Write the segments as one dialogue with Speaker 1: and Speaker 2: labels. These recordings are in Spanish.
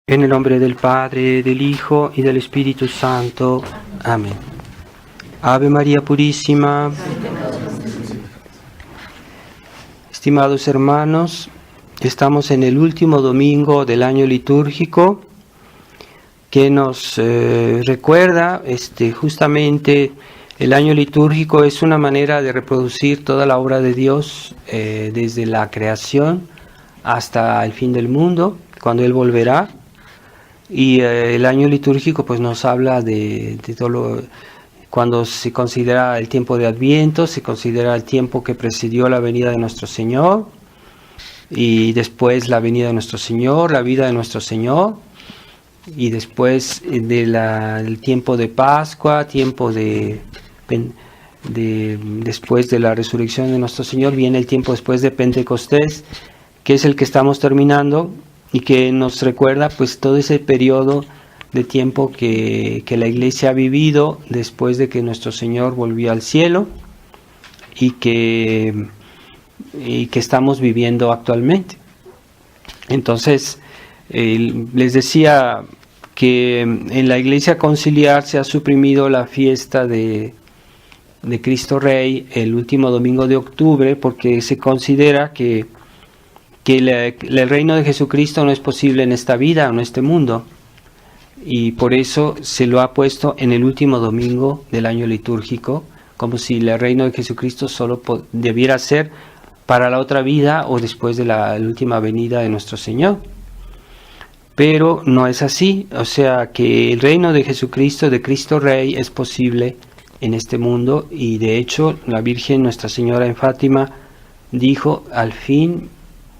Speaker 1: En el nombre del Padre, del Hijo y del Espíritu Santo. Amén. Ave María Purísima. Estimados hermanos, estamos en el último domingo del año litúrgico que nos recuerda justamente el año litúrgico es una manera de reproducir toda la obra de Dios desde la creación hasta el fin del mundo, cuando Él volverá. Y el año litúrgico pues nos habla de todo lo, cuando se considera el tiempo de Adviento, se considera el tiempo que precedió la venida de nuestro Señor, y después la venida de nuestro Señor, la vida de nuestro Señor, y después del tiempo de Pascua, tiempo después de la resurrección de nuestro Señor, viene el tiempo después de Pentecostés, que es el que estamos terminando, y que nos recuerda pues todo ese periodo de tiempo que la Iglesia ha vivido después de que nuestro Señor volvió al cielo y que estamos viviendo actualmente. Entonces, les decía que en la Iglesia Conciliar se ha suprimido la fiesta de Cristo Rey el último domingo de octubre, porque se considera que el reino de Jesucristo no es posible en esta vida, en este mundo, y por eso se lo ha puesto en el último domingo del año litúrgico, como si el reino de Jesucristo solo debiera ser para la otra vida o después de la última venida de nuestro Señor. Pero no es así, o sea que el reino de Jesucristo, de Cristo Rey, es posible en este mundo, y de hecho la Virgen Nuestra Señora en Fátima dijo: al fin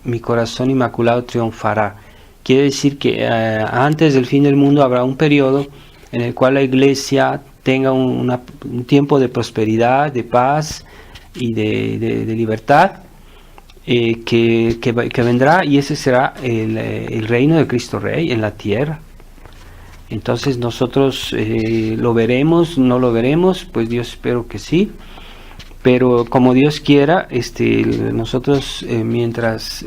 Speaker 1: mi corazón inmaculado triunfará. Quiere decir que antes del fin del mundo habrá un periodo en el cual la Iglesia tenga un tiempo de prosperidad, de paz y de libertad que vendrá, y ese será el reino de Cristo Rey en la tierra. Entonces nosotros lo veremos, no lo veremos, pues Dios espero que sí. Pero como Dios quiera, nosotros mientras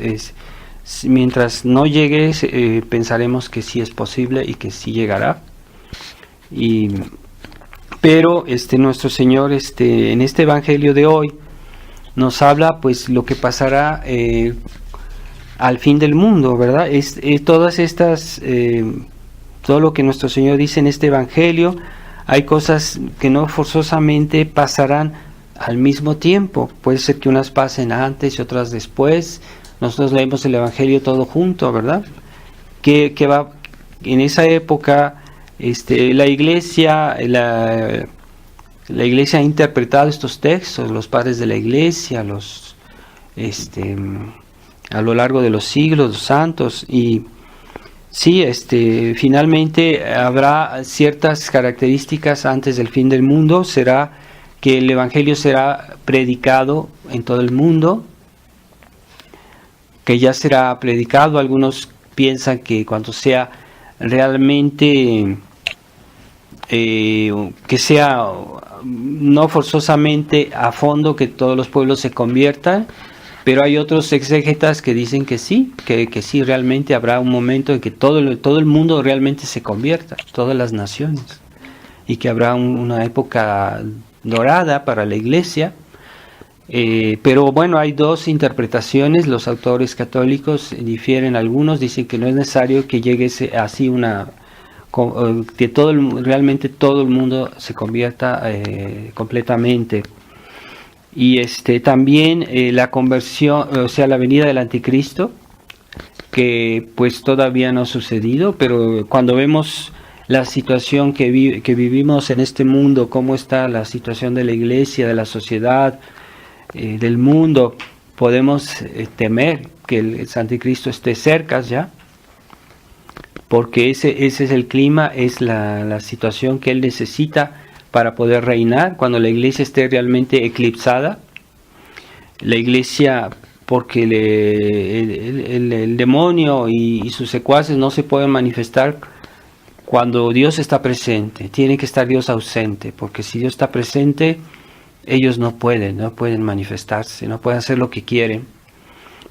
Speaker 1: no llegue, pensaremos que sí es posible y que sí llegará. Pero nuestro Señor en este Evangelio de hoy nos habla pues lo que pasará al fin del mundo, ¿verdad? Todo lo que nuestro Señor dice en este Evangelio, hay cosas que no forzosamente pasarán al mismo tiempo. Puede ser que unas pasen antes y otras después. Nosotros leemos el Evangelio todo junto, ¿verdad? Que va en esa época, la Iglesia ha interpretado estos textos, los padres de la Iglesia, a lo largo de los siglos, los santos, y sí, finalmente habrá ciertas características antes del fin del mundo. Será que el Evangelio será predicado en todo el mundo, que ya será predicado. Algunos piensan que cuando sea realmente, que sea no forzosamente a fondo, que todos los pueblos se conviertan, pero hay otros exégetas que dicen que sí, que sí, realmente habrá un momento en que todo el mundo realmente se convierta, todas las naciones, y que habrá una época dorada para la Iglesia. Pero bueno, hay dos interpretaciones. Los autores católicos difieren. Algunos dicen que no es necesario que llegue así que realmente todo el mundo se convierta completamente. Y también la conversión, o sea, la venida del anticristo, que pues todavía no ha sucedido, pero cuando vemos la situación que vivimos en este mundo, cómo está la situación de la Iglesia, de la sociedad, del mundo, podemos temer que el anticristo esté cerca ya, porque ese es el clima, es la situación que él necesita para poder reinar. Cuando la Iglesia esté realmente eclipsada, la Iglesia, porque el demonio y sus secuaces no se pueden manifestar cuando Dios está presente. Tiene que estar Dios ausente, porque si Dios está presente, ellos no pueden manifestarse, no pueden hacer lo que quieren.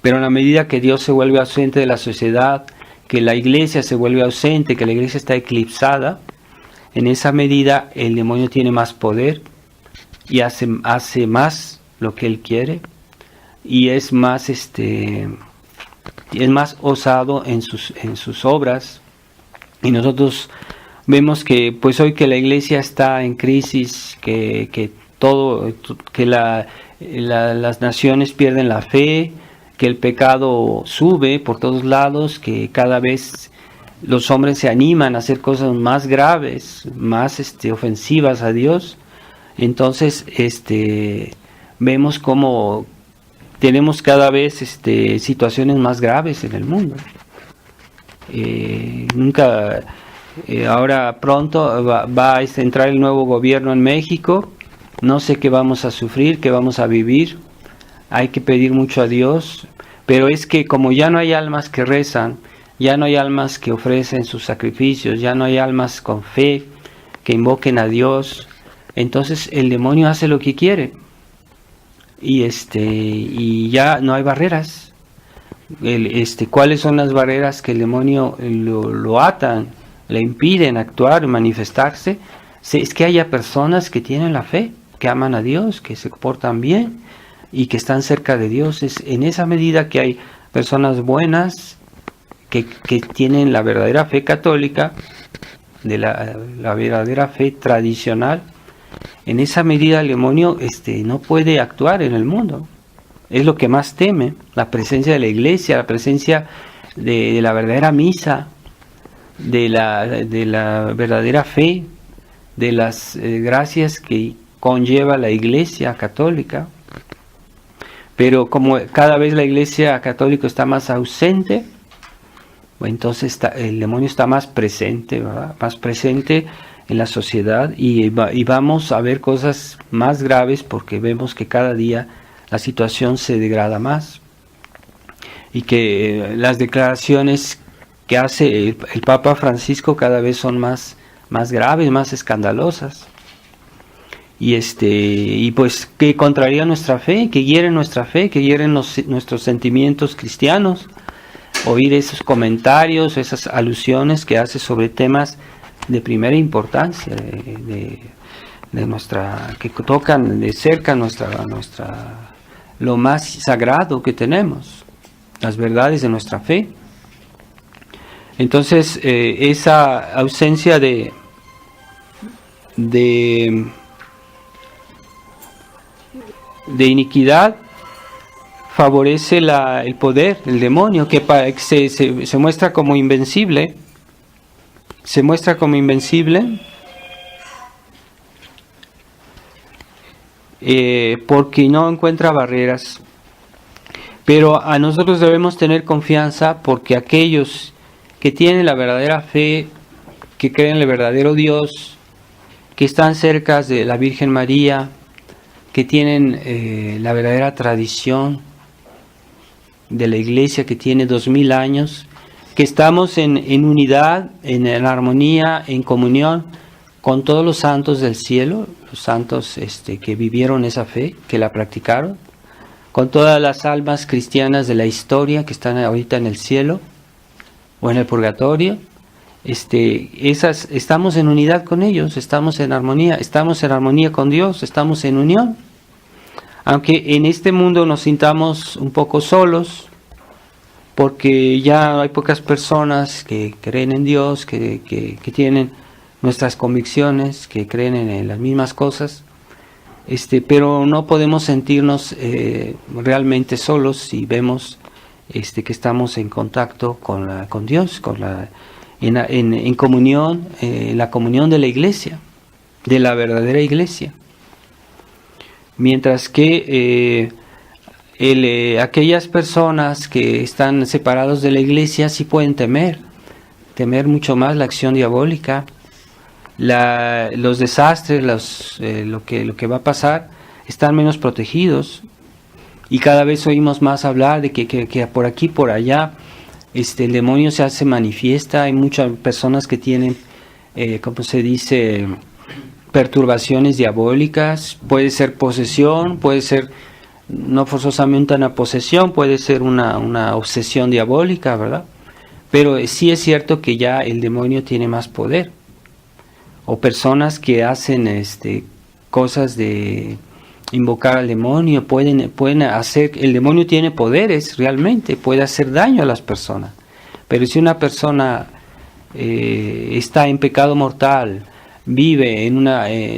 Speaker 1: Pero en la medida que Dios se vuelve ausente de la sociedad, que la iglesia se vuelve ausente, que la iglesia está eclipsada, en esa medida el demonio tiene más poder y hace más lo que él quiere, y es más osado en sus obras. Y nosotros vemos que pues hoy que la iglesia está en crisis, que las naciones pierden la fe, que el pecado sube por todos lados, que cada vez los hombres se animan a hacer cosas más graves, más ofensivas a Dios. Entonces vemos como tenemos cada vez situaciones más graves en el mundo. Ahora pronto va a entrar el nuevo gobierno en México. No sé qué vamos a sufrir, qué vamos a vivir. Hay que pedir mucho a Dios, pero es que como ya no hay almas que rezan, ya no hay almas que ofrecen sus sacrificios, ya no hay almas con fe que invoquen a Dios, entonces el demonio hace lo que quiere. Y ya no hay barreras. ¿Cuáles son las barreras que el demonio lo atan, le impiden actuar, manifestarse? Es que haya personas que tienen la fe, que aman a Dios, que se portan bien y que están cerca de Dios. Es en esa medida que hay personas buenas que tienen la verdadera fe católica, de la verdadera fe tradicional. En esa medida el demonio no puede actuar en el mundo. Es lo que más teme, la presencia de la iglesia, la presencia de la verdadera misa, de la verdadera fe, de las gracias que conlleva la iglesia católica. Pero como cada vez la iglesia católica está más ausente, entonces el demonio está más presente, ¿verdad? Más presente en la sociedad, y vamos a ver cosas más graves porque vemos que cada día la situación se degrada más, y que las declaraciones que hace el Papa Francisco cada vez son más graves, más escandalosas, y pues que contrarían nuestra fe, que hieren nuestra fe, que hieren nuestros sentimientos cristianos. Oír esos comentarios, esas alusiones que hace sobre temas de primera importancia, de nuestra, que tocan de cerca lo más sagrado que tenemos, las verdades de nuestra fe. Entonces esa ausencia de iniquidad favorece el poder, el demonio, que se muestra como invencible. Se muestra como invencible porque no encuentra barreras. Pero a nosotros debemos tener confianza, porque aquellos que tienen la verdadera fe, que creen en el verdadero Dios, que están cerca de la Virgen María, que tienen la verdadera tradición de la Iglesia que tiene 2000 años, que estamos en unidad, en armonía, en comunión con todos los santos del cielo, los santos que vivieron esa fe, que la practicaron, con todas las almas cristianas de la historia que están ahorita en el cielo o en el purgatorio. Estamos en unidad con ellos, estamos en armonía con Dios, estamos en unión. Aunque en este mundo nos sintamos un poco solos, porque ya hay pocas personas que creen en Dios, que tienen nuestras convicciones, que creen en las mismas cosas, pero no podemos sentirnos realmente solos si vemos que estamos en contacto con Dios, en comunión, en la comunión de la iglesia, de la verdadera iglesia. Mientras que aquellas personas que están separados de la iglesia sí pueden temer mucho más la acción diabólica, los desastres, lo que va a pasar. Están menos protegidos, y cada vez oímos más hablar de que por aquí, por allá, el demonio se hace manifiesta. Hay muchas personas que tienen, como se dice, perturbaciones diabólicas. Puede ser posesión, puede ser no forzosamente una posesión, puede ser una obsesión diabólica, ¿verdad? Pero sí es cierto que ya el demonio tiene más poder. O personas que hacen cosas de invocar al demonio, pueden hacer, el demonio tiene poderes realmente, puede hacer daño a las personas. Pero si una persona está en pecado mortal, vive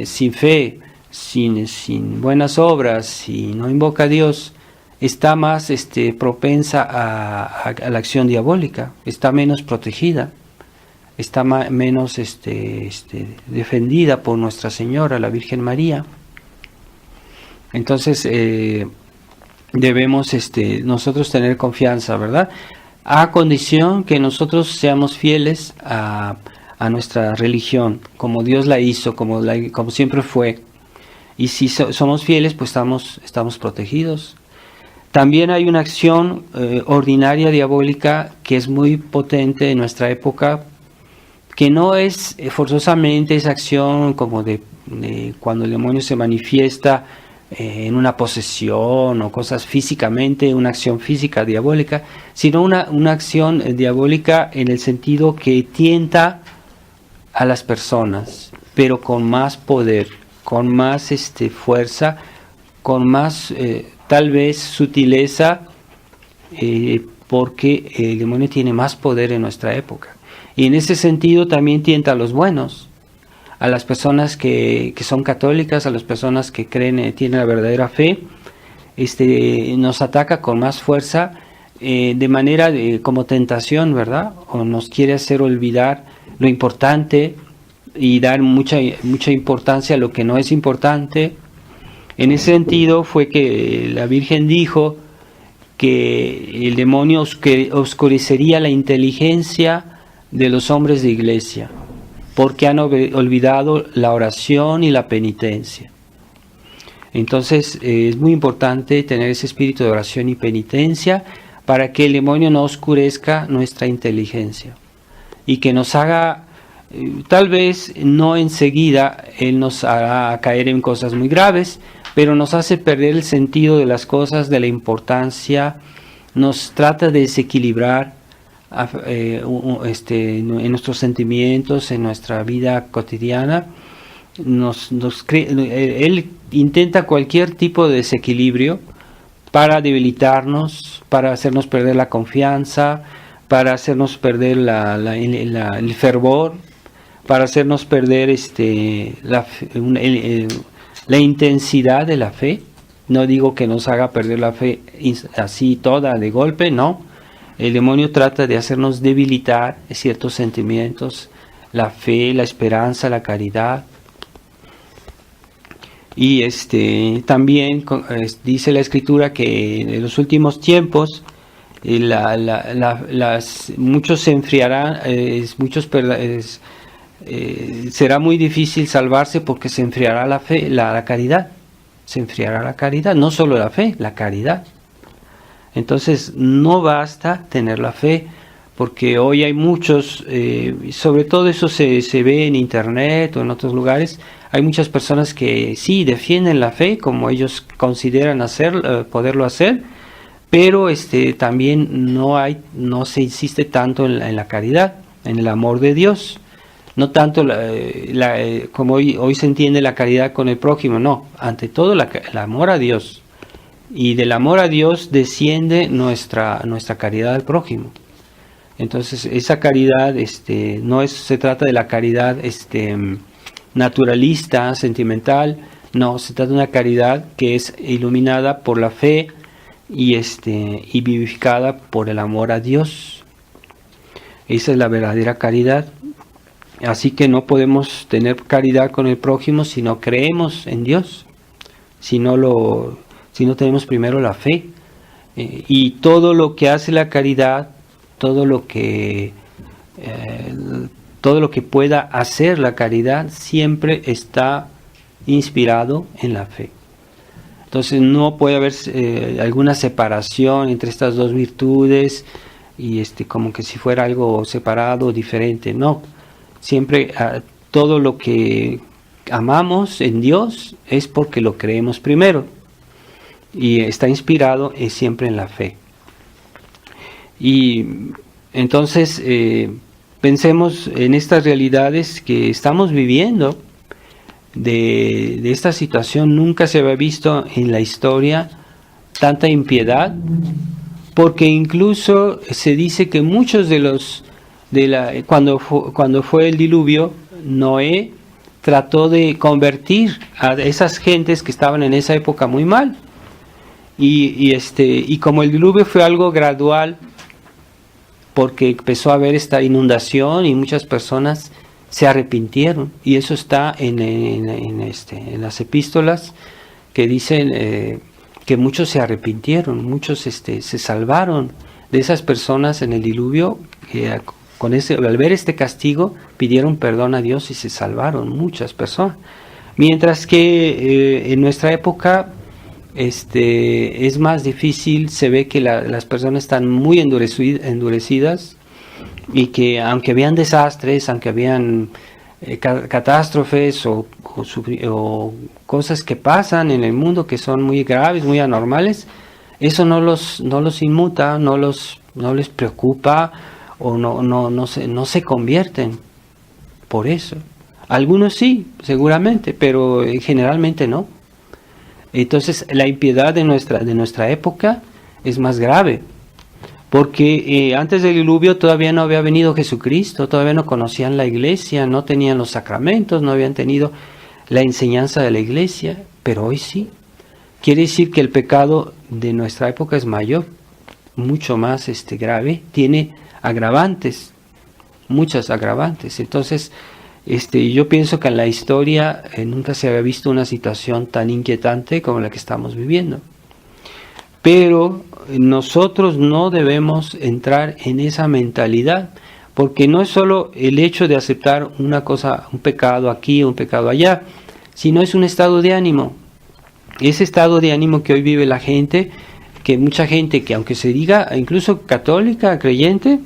Speaker 1: sin fe, sin buenas obras, si no invoca a Dios, está más propensa a la acción diabólica, está menos protegida, está menos defendida por Nuestra Señora, la Virgen María. Entonces debemos nosotros tener confianza, ¿verdad? A condición que nosotros seamos fieles a nuestra religión, como Dios la hizo, como siempre fue. Y si somos fieles, pues estamos protegidos. También hay una acción ordinaria diabólica que es muy potente en nuestra época, que no es forzosamente esa acción como de cuando el demonio se manifiesta en una posesión o cosas físicamente, una acción física diabólica, sino una acción diabólica en el sentido que tienta a las personas, pero con más poder, con más fuerza, con más tal vez sutileza, porque el demonio tiene más poder en nuestra época. Y en ese sentido también tienta a los buenos, a las personas que son católicas, a las personas que creen, tienen la verdadera fe, nos ataca con más fuerza, de manera como tentación, ¿verdad? O nos quiere hacer olvidar lo importante y dar mucha importancia a lo que no es importante. En ese sentido fue que la Virgen dijo que el demonio oscurecería la inteligencia de los hombres de iglesia, porque han olvidado la oración y la penitencia. Entonces es muy importante tener ese espíritu de oración y penitencia para que el demonio no oscurezca nuestra inteligencia y que nos haga, tal vez no enseguida, él nos hará caer en cosas muy graves, pero nos hace perder el sentido de las cosas, de la importancia, nos trata de desequilibrar en nuestros sentimientos, en nuestra vida cotidiana. Él intenta cualquier tipo de desequilibrio para debilitarnos, para hacernos perder la confianza, para hacernos perder el fervor, para hacernos perder la intensidad de la fe. No digo que nos haga perder la fe así toda de golpe, no. El demonio trata de hacernos debilitar ciertos sentimientos, la fe, la esperanza, la caridad. Y también dice la Escritura que en los últimos tiempos muchos se enfriarán, será muy difícil salvarse porque se enfriará la fe, la caridad. Se enfriará la caridad, no solo la fe, la caridad. Entonces no basta tener la fe, porque hoy hay muchos, sobre todo eso se ve en internet o en otros lugares, hay muchas personas que sí defienden la fe como ellos consideran poderlo hacer, pero también no se insiste tanto en la caridad, en el amor de Dios. No tanto como hoy se entiende la caridad con el prójimo, no, ante todo el amor a Dios. Y del amor a Dios desciende nuestra caridad al prójimo. Entonces esa caridad no se trata de la caridad naturalista, sentimental, no, se trata de una caridad que es iluminada por la fe y vivificada por el amor a Dios. Esa es la verdadera caridad. Así que no podemos tener caridad con el prójimo si no creemos en Dios, si no tenemos primero la fe. Y todo lo que hace la caridad, todo lo que pueda hacer la caridad, siempre está inspirado en la fe. Entonces no puede haber alguna separación entre estas dos virtudes y como que si fuera algo separado, diferente. No. Siempre todo lo que amamos en Dios es porque lo creemos primero y está inspirado siempre en la fe. Y Entonces, pensemos en estas realidades que estamos viviendo. De esta situación nunca se había visto en la historia tanta impiedad, porque incluso se dice que muchos de los cuando fue el diluvio, Noé trató de convertir a esas gentes que estaban en esa época muy mal, y como el diluvio fue algo gradual, porque empezó a haber esta inundación y muchas personas se arrepintieron, y eso está en las epístolas que dicen que muchos se arrepintieron, muchos se salvaron de esas personas en el diluvio, que al ver este castigo pidieron perdón a Dios y se salvaron muchas personas. Mientras que en nuestra época es más difícil, se ve que las personas están muy endurecidas, y que aunque habían desastres, aunque habían catástrofes o cosas que pasan en el mundo que son muy graves, muy anormales, eso no los inmuta, no les preocupa, o no se convierten por eso. Algunos sí, seguramente, pero generalmente no. Entonces la impiedad de nuestra época es más grave, porque antes del diluvio todavía no había venido Jesucristo, todavía no conocían la iglesia, no tenían los sacramentos, no habían tenido la enseñanza de la iglesia, pero hoy sí. Quiere decir que el pecado de nuestra época es mayor, mucho más grave, tiene agravantes, muchas agravantes. Entonces, yo pienso que en la historia nunca se había visto una situación tan inquietante como la que estamos viviendo. Pero nosotros no debemos entrar en esa mentalidad, porque no es solo el hecho de aceptar una cosa, un pecado aquí, un pecado allá, sino es un estado de ánimo. Ese estado de ánimo que hoy vive la gente, que mucha gente que aunque se diga incluso católica, creyente,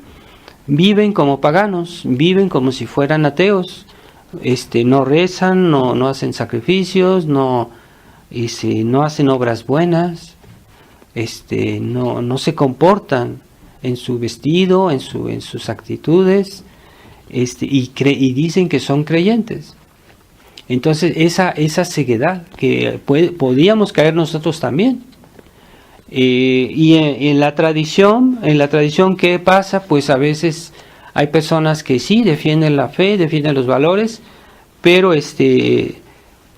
Speaker 1: viven como paganos, viven como si fueran ateos, no rezan, no hacen sacrificios, no hacen obras buenas, no se comportan en su vestido, en sus actitudes, y dicen que son creyentes. Entonces esa ceguedad que podíamos caer nosotros también. Y en la tradición, ¿qué pasa? Pues a veces hay personas que sí defienden la fe, defienden los valores, pero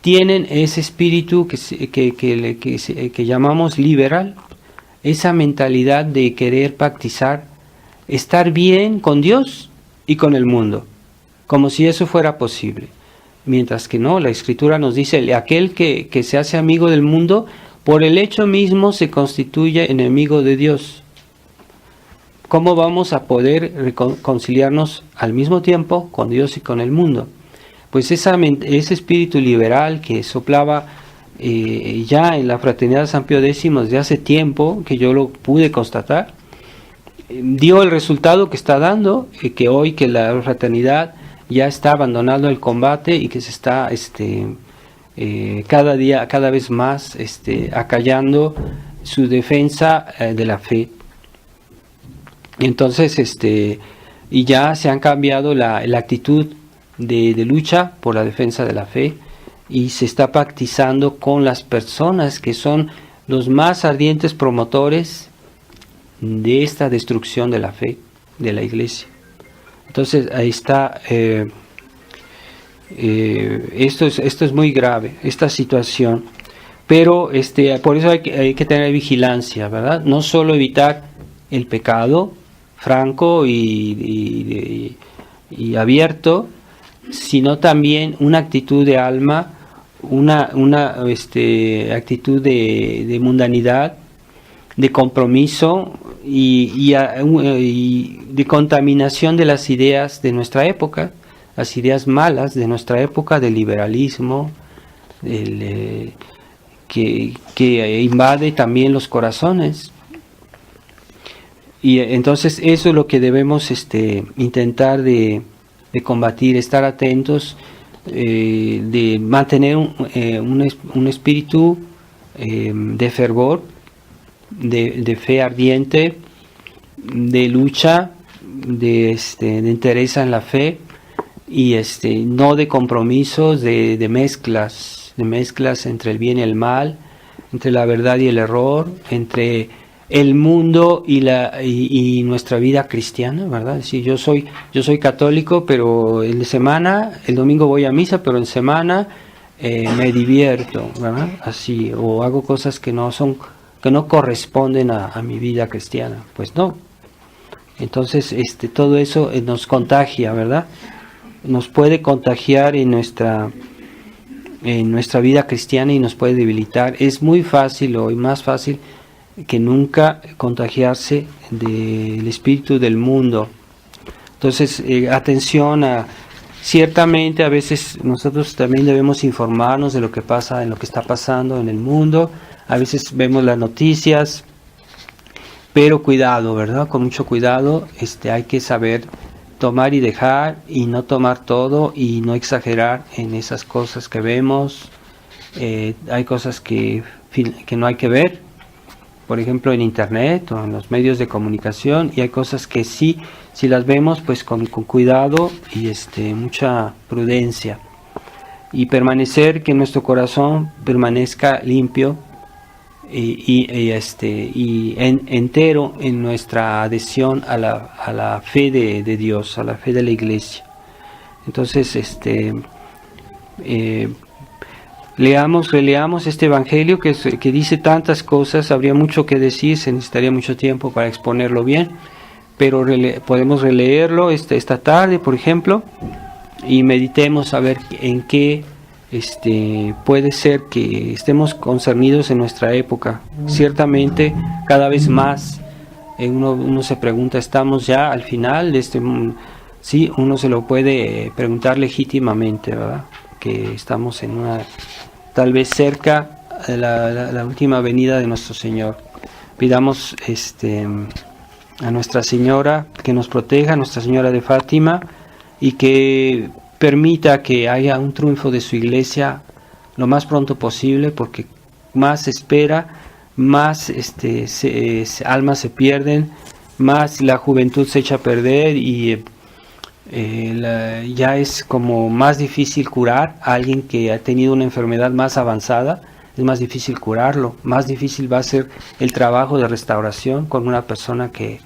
Speaker 1: tienen ese espíritu que llamamos liberal, esa mentalidad de querer pactizar, estar bien con Dios y con el mundo, como si eso fuera posible. Mientras que no, la Escritura nos dice, aquel que se hace amigo del mundo, por el hecho mismo se constituye enemigo de Dios. ¿Cómo vamos a poder reconciliarnos al mismo tiempo con Dios y con el mundo? Pues ese espíritu liberal que soplaba ya en la Fraternidad de San Pío X desde hace tiempo, que yo lo pude constatar, dio el resultado que está dando, que hoy que la fraternidad ya está abandonando el combate y que se está cada vez más acallando su defensa de la fe. Entonces y ya se han cambiado la actitud de lucha por la defensa de la fe, y se está pactizando con las personas que son los más ardientes promotores de esta destrucción de la fe, de la iglesia. Entonces ahí está, esto es muy grave, esta situación, pero por eso hay que tener vigilancia, ¿verdad? No solo evitar el pecado franco y abierto, sino también una actitud de alma, una actitud de mundanidad, de compromiso y de contaminación de las ideas de nuestra época, las ideas malas de nuestra época, del liberalismo, que invade también los corazones. Y entonces eso es lo que debemos intentar de combatir, estar atentos, de mantener un espíritu de fervor, de fe ardiente, de lucha, de entereza en la fe y no de compromisos, de mezclas entre el bien y el mal, entre la verdad y el error, entre el mundo y nuestra vida cristiana, ¿verdad? Sí, yo soy católico, pero en semana, el domingo voy a misa, pero en semana me divierto, ¿verdad? Así, o hago cosas que no corresponden a mi vida cristiana, pues no. Entonces, todo eso nos contagia, ¿verdad? Nos puede contagiar en nuestra vida cristiana y nos puede debilitar. Es muy fácil, o más fácil que nunca, contagiarse del espíritu del mundo. Entonces, atención ciertamente a veces nosotros también debemos informarnos de lo que pasa, en lo que está pasando en el mundo. A veces vemos las noticias, pero cuidado, ¿verdad? Con mucho cuidado, hay que saber tomar y dejar, y no tomar todo y no exagerar en esas cosas que vemos. Hay cosas que no hay que ver, por ejemplo en internet o en los medios de comunicación, y hay cosas que sí, si las vemos, pues con cuidado y mucha prudencia, y permanecer, que nuestro corazón permanezca limpio y entero en nuestra adhesión a la fe de Dios, a la fe de la Iglesia. Entonces, releamos este Evangelio que dice tantas cosas. Habría mucho que decir, se necesitaría mucho tiempo para exponerlo bien, pero podemos releerlo esta tarde, por ejemplo, y meditemos a ver en qué puede ser que estemos concernidos en nuestra época. Ciertamente, cada vez más, uno se pregunta, ¿estamos ya al final de este mundo? Sí, uno se lo puede preguntar legítimamente, ¿verdad? Que estamos tal vez cerca de la última venida de nuestro Señor. Pidamos a Nuestra Señora que nos proteja, a Nuestra Señora de Fátima, y que permita que haya un triunfo de su Iglesia lo más pronto posible, porque más se espera, más almas se pierden, más la juventud se echa a perder, y ya es como más difícil curar a alguien que ha tenido una enfermedad más avanzada. Es más difícil curarlo, más difícil va a ser el trabajo de restauración con una persona que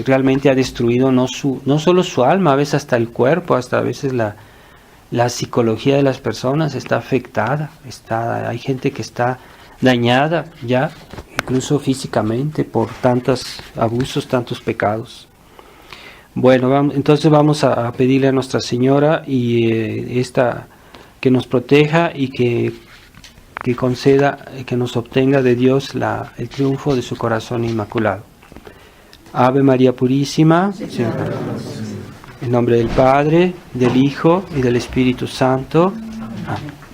Speaker 1: realmente ha destruido no solo su alma, a veces hasta el cuerpo, hasta a veces la psicología de las personas está afectada. Hay gente que está dañada ya, incluso físicamente, por tantos abusos, tantos pecados. Bueno, entonces vamos a pedirle a Nuestra Señora y que nos proteja y que conceda, que nos obtenga de Dios el triunfo de su corazón inmaculado. Ave María Purísima, en nombre del Padre, del Hijo y del Espíritu Santo. Amén.